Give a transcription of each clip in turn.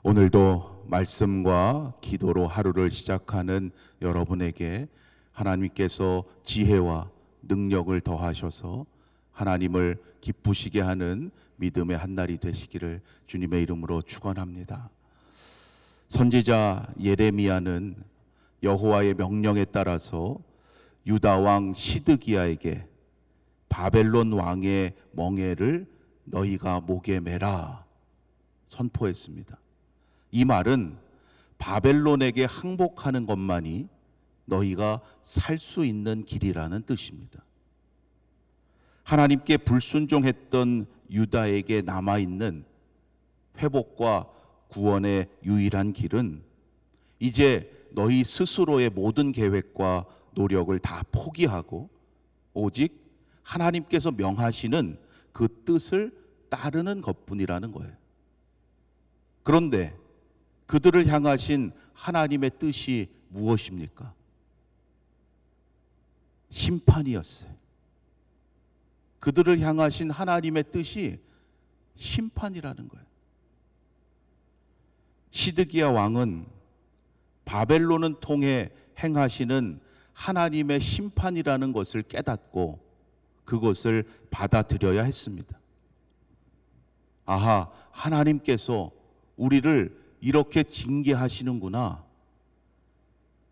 오늘도 말씀과 기도로 하루를 시작하는 여러분에게 하나님께서 지혜와 능력을 더하셔서 하나님을 기쁘시게 하는 믿음의 한 날이 되시기를 주님의 이름으로 축원합니다. 선지자 예레미야는 여호와의 명령에 따라서 유다 왕 시드기야에게 바벨론 왕의 멍에를 너희가 목에 매라 선포했습니다. 이 말은 바벨론에게 항복하는 것만이 너희가 살 수 있는 길이라는 뜻입니다. 하나님께 불순종했던 유다에게 남아있는 회복과 구원의 유일한 길은 이제 너희 스스로의 모든 계획과 노력을 다 포기하고 오직 하나님께서 명하시는 그 뜻을 따르는 것뿐이라는 거예요. 그런데 그들을 향하신 하나님의 뜻이 무엇입니까? 심판이었어요. 그들을 향하신 하나님의 뜻이 심판이라는 거예요. 시드기야 왕은 바벨론을 통해 행하시는 하나님의 심판이라는 것을 깨닫고 그것을 받아들여야 했습니다. 아하, 하나님께서 우리를 이렇게 징계하시는구나.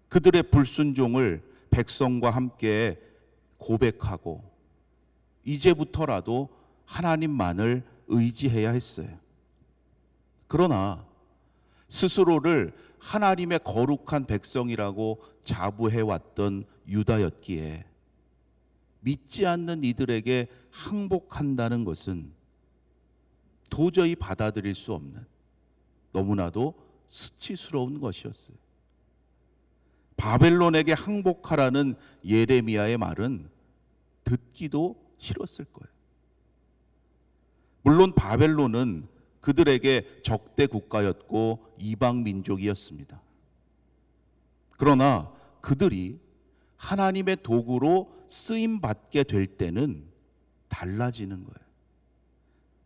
그들의 불순종을 백성과 함께 고백하고 이제부터라도 하나님만을 의지해야 했어요. 그러나 스스로를 하나님의 거룩한 백성이라고 자부해왔던 유다였기에 믿지 않는 이들에게 항복한다는 것은 도저히 받아들일 수 없는 너무나도 수치스러운 것이었어요. 바벨론에게 항복하라는 예레미야의 말은 듣기도 싫었을 거예요. 물론 바벨론은 그들에게 적대 국가였고 이방 민족이었습니다. 그러나 그들이 하나님의 도구로 쓰임 받게 될 때는 달라지는 거예요.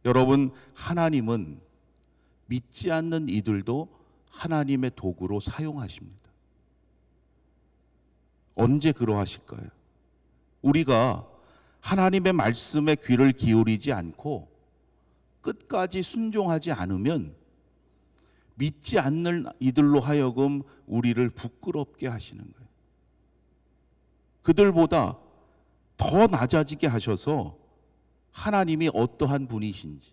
여러분, 하나님은 믿지 않는 이들도 하나님의 도구로 사용하십니다. 언제 그러하실까요? 우리가 하나님의 말씀에 귀를 기울이지 않고 끝까지 순종하지 않으면 믿지 않는 이들로 하여금 우리를 부끄럽게 하시는 거예요. 그들보다 더 낮아지게 하셔서 하나님이 어떠한 분이신지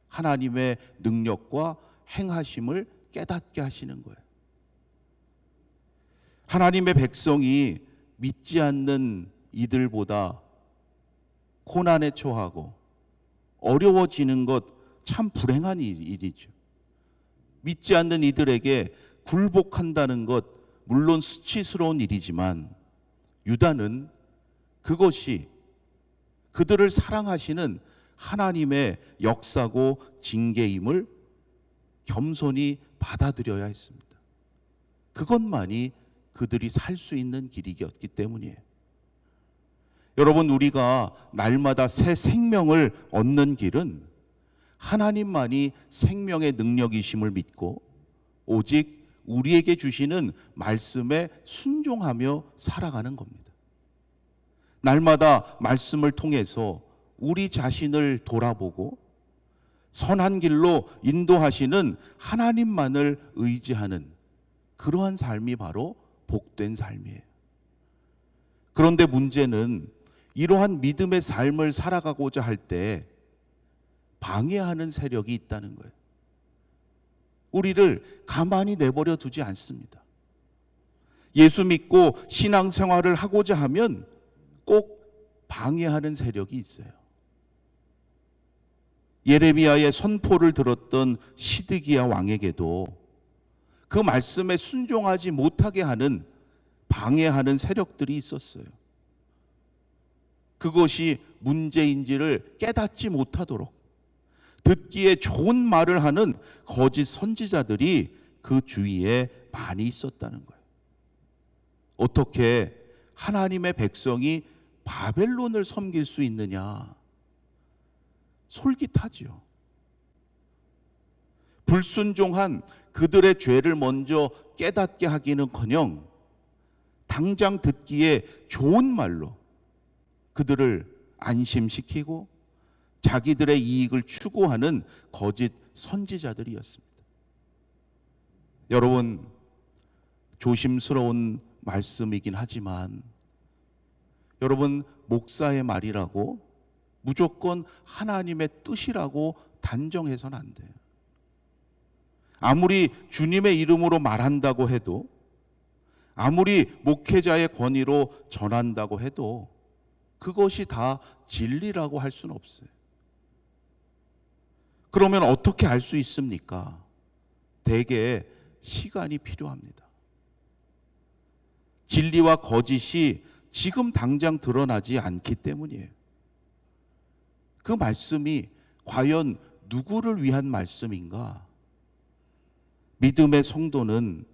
하나님의 능력과 행하심을 깨닫게 하시는 거예요. 하나님의 백성이 믿지 않는 이들보다 고난에 처하고 어려워지는 것 참 불행한 일이죠. 믿지 않는 이들에게 굴복한다는 것 물론 수치스러운 일이지만 유다는 그것이 그들을 사랑하시는 하나님의 역사고 징계임을 겸손히 받아들여야 했습니다. 그것만이 그들이 살 수 있는 길이었기 때문이에요. 여러분, 우리가 날마다 새 생명을 얻는 길은 하나님만이 생명의 능력이심을 믿고 오직 우리에게 주시는 말씀에 순종하며 살아가는 겁니다. 날마다 말씀을 통해서 우리 자신을 돌아보고 선한 길로 인도하시는 하나님만을 의지하는 그러한 삶이 바로 복된 삶이에요. 그런데 문제는 이러한 믿음의 삶을 살아가고자 할 때 방해하는 세력이 있다는 거예요. 우리를 가만히 내버려 두지 않습니다. 예수 믿고 신앙생활을 하고자 하면 꼭 방해하는 세력이 있어요. 예레미야의 선포를 들었던 시드기야 왕에게도 그 말씀에 순종하지 못하게 하는 방해하는 세력들이 있었어요. 그것이 문제인지를 깨닫지 못하도록 듣기에 좋은 말을 하는 거짓 선지자들이 그 주위에 많이 있었다는 거예요. 어떻게 하나님의 백성이 바벨론을 섬길 수 있느냐? 솔깃하지요. 불순종한 그들의 죄를 먼저 깨닫게 하기는커녕 당장 듣기에 좋은 말로 그들을 안심시키고 자기들의 이익을 추구하는 거짓 선지자들이었습니다. 여러분, 조심스러운 말씀이긴 하지만 여러분, 목사의 말이라고 무조건 하나님의 뜻이라고 단정해서는 안 돼요. 아무리 주님의 이름으로 말한다고 해도, 아무리 목회자의 권위로 전한다고 해도 그것이 다 진리라고 할 수는 없어요. 그러면 어떻게 알 수 있습니까? 대개 시간이 필요합니다. 진리와 거짓이 지금 당장 드러나지 않기 때문이에요. 그 말씀이 과연 누구를 위한 말씀인가? 믿음의 성도는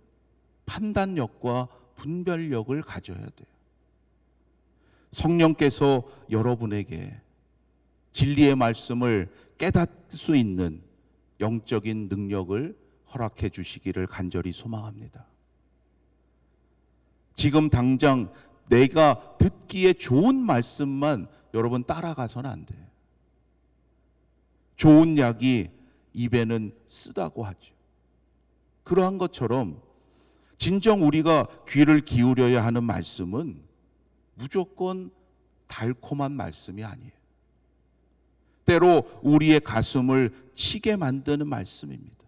판단력과 분별력을 가져야 돼요. 성령께서 여러분에게 진리의 말씀을 깨닫을 수 있는 영적인 능력을 허락해 주시기를 간절히 소망합니다. 지금 당장 내가 듣기에 좋은 말씀만 여러분 따라가서는 안 돼요. 좋은 약이 입에는 쓰다고 하죠. 그러한 것처럼 진정 우리가 귀를 기울여야 하는 말씀은 무조건 달콤한 말씀이 아니에요. 때로 우리의 가슴을 치게 만드는 말씀입니다.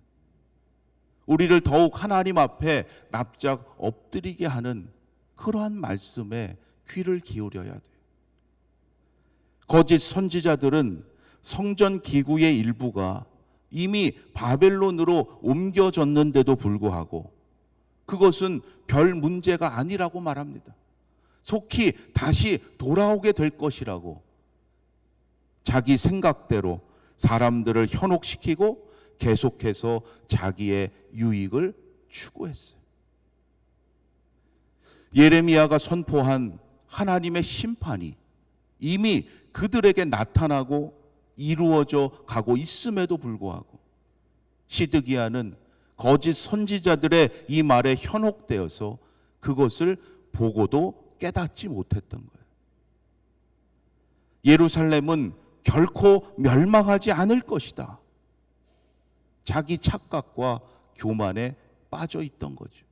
우리를 더욱 하나님 앞에 납작 엎드리게 하는 그러한 말씀에 귀를 기울여야 돼요. 거짓 선지자들은 성전 기구의 일부가 이미 바벨론으로 옮겨졌는데도 불구하고 그것은 별 문제가 아니라고 말합니다. 속히 다시 돌아오게 될 것이라고 자기 생각대로 사람들을 현혹시키고 계속해서 자기의 유익을 추구했어요. 예레미야가 선포한 하나님의 심판이 이미 그들에게 나타나고 이루어져 가고 있음에도 불구하고 시드기야는 거짓 선지자들의 이 말에 현혹되어서 그것을 보고도 깨닫지 못했던 거예요. 예루살렘은 결코 멸망하지 않을 것이다. 자기 착각과 교만에 빠져 있던 거죠.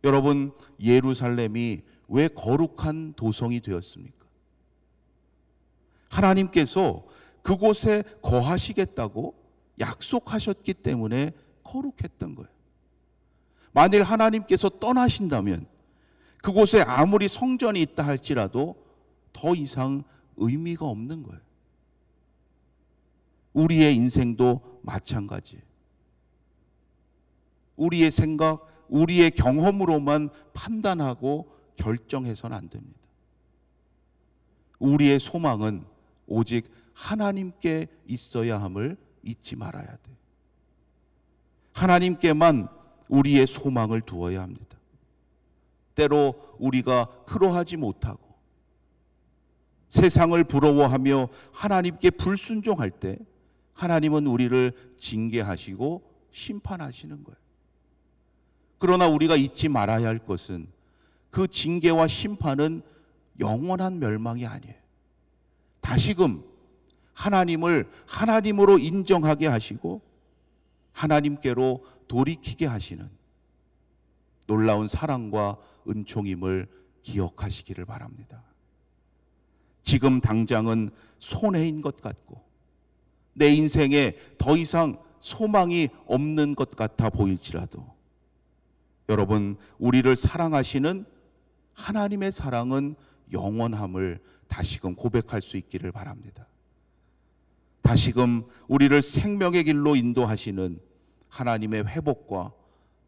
여러분, 예루살렘이 왜 거룩한 도성이 되었습니까? 하나님께서 그곳에 거하시겠다고 약속하셨기 때문에 거룩했던 거예요. 만일 하나님께서 떠나신다면 그곳에 아무리 성전이 있다 할지라도 더 이상 의미가 없는 거예요. 우리의 인생도 마찬가지예요. 우리의 생각, 우리의 경험으로만 판단하고 결정해서는 안 됩니다. 우리의 소망은 오직 하나님께 있어야 함을 잊지 말아야 돼요. 하나님께만 우리의 소망을 두어야 합니다. 때로 우리가 그러하지 못하고 세상을 부러워하며 하나님께 불순종할 때 하나님은 우리를 징계하시고 심판하시는 거예요. 그러나 우리가 잊지 말아야 할 것은 그 징계와 심판은 영원한 멸망이 아니에요. 다시금 하나님을 하나님으로 인정하게 하시고 하나님께로 돌이키게 하시는 놀라운 사랑과 은총임을 기억하시기를 바랍니다. 지금 당장은 손해인 것 같고 내 인생에 더 이상 소망이 없는 것 같아 보일지라도 여러분, 우리를 사랑하시는 하나님의 사랑은 영원함을 다시금 고백할 수 있기를 바랍니다. 다시금 우리를 생명의 길로 인도하시는 하나님의 회복과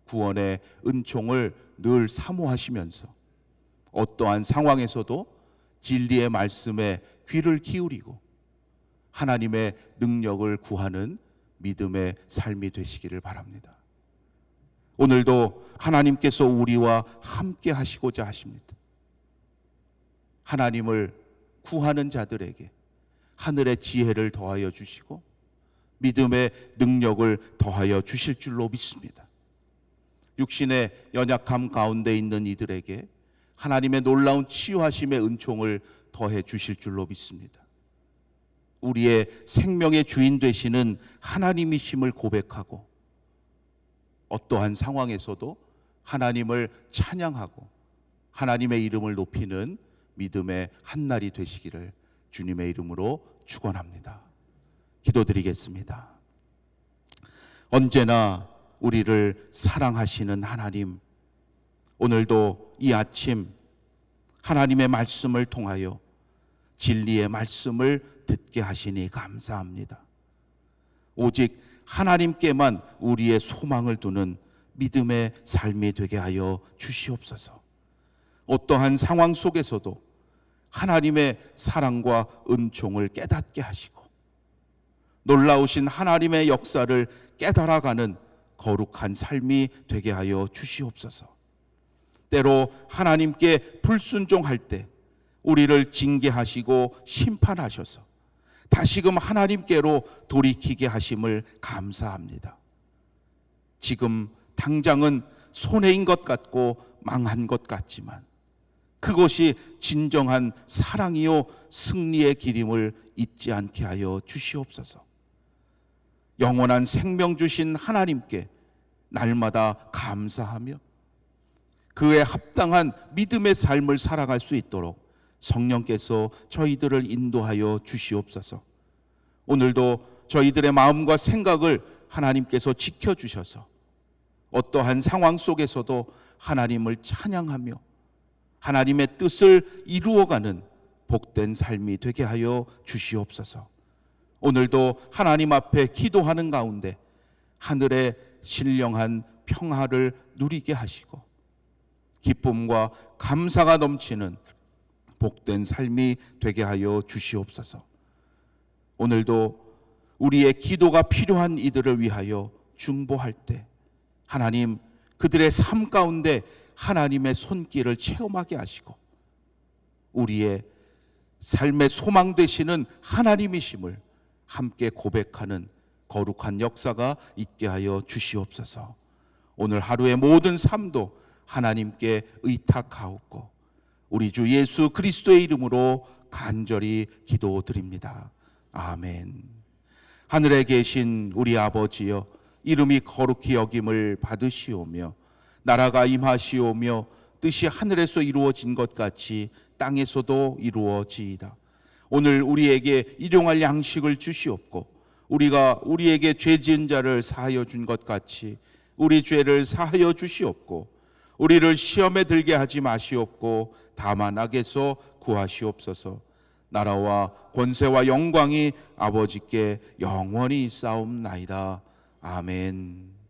구원의 은총을 늘 사모하시면서 어떠한 상황에서도 진리의 말씀에 귀를 기울이고 하나님의 능력을 구하는 믿음의 삶이 되시기를 바랍니다. 오늘도 하나님께서 우리와 함께 하시고자 하십니다. 하나님을 구하는 자들에게 하늘의 지혜를 더하여 주시고 믿음의 능력을 더하여 주실 줄로 믿습니다. 육신의 연약함 가운데 있는 이들에게 하나님의 놀라운 치유하심의 은총을 더해 주실 줄로 믿습니다. 우리의 생명의 주인 되시는 하나님이심을 고백하고 어떠한 상황에서도 하나님을 찬양하고 하나님의 이름을 높이는 믿음의 한날이 되시기를 주님의 이름으로 축원합니다. 기도드리겠습니다. 언제나 우리를 사랑하시는 하나님, 오늘도 이 아침 하나님의 말씀을 통하여 진리의 말씀을 듣게 하시니 감사합니다. 오직 하나님께만 우리의 소망을 두는 믿음의 삶이 되게 하여 주시옵소서. 어떠한 상황 속에서도 하나님의 사랑과 은총을 깨닫게 하시고 놀라우신 하나님의 역사를 깨달아가는 거룩한 삶이 되게 하여 주시옵소서. 때로 하나님께 불순종할 때 우리를 징계하시고 심판하셔서 다시금 하나님께로 돌이키게 하심을 감사합니다. 지금 당장은 손해인 것 같고 망한 것 같지만 그것이 진정한 사랑이요 승리의 길임을 잊지 않게 하여 주시옵소서. 영원한 생명 주신 하나님께 날마다 감사하며 그에 합당한 믿음의 삶을 살아갈 수 있도록 성령께서 저희들을 인도하여 주시옵소서. 오늘도 저희들의 마음과 생각을 하나님께서 지켜주셔서 어떠한 상황 속에서도 하나님을 찬양하며 하나님의 뜻을 이루어가는 복된 삶이 되게 하여 주시옵소서. 오늘도 하나님 앞에 기도하는 가운데 하늘의 신령한 평화를 누리게 하시고 기쁨과 감사가 넘치는 복된 삶이 되게 하여 주시옵소서. 오늘도 우리의 기도가 필요한 이들을 위하여 중보할 때 하나님 그들의 삶 가운데 하나님의 손길을 체험하게 하시고 우리의 삶의 소망 되시는 하나님이심을 함께 고백하는 거룩한 역사가 있게 하여 주시옵소서. 오늘 하루의 모든 삶도 하나님께 의탁하옵고 우리 주 예수 그리스도의 이름으로 간절히 기도드립니다. 아멘. 하늘에 계신 우리 아버지여, 이름이 거룩히 여김을 받으시오며 나라가 임하시오며 뜻이 하늘에서 이루어진 것 같이 땅에서도 이루어지이다. 오늘 우리에게 일용할 양식을 주시옵고 우리가 우리에게 죄 지은 자를 사하여 준 것 같이 우리 죄를 사하여 주시옵고 우리를 시험에 들게 하지 마시옵고 다만 악에서 구하시옵소서. 나라와 권세와 영광이 아버지께 영원히 있사옵나이다. 아멘.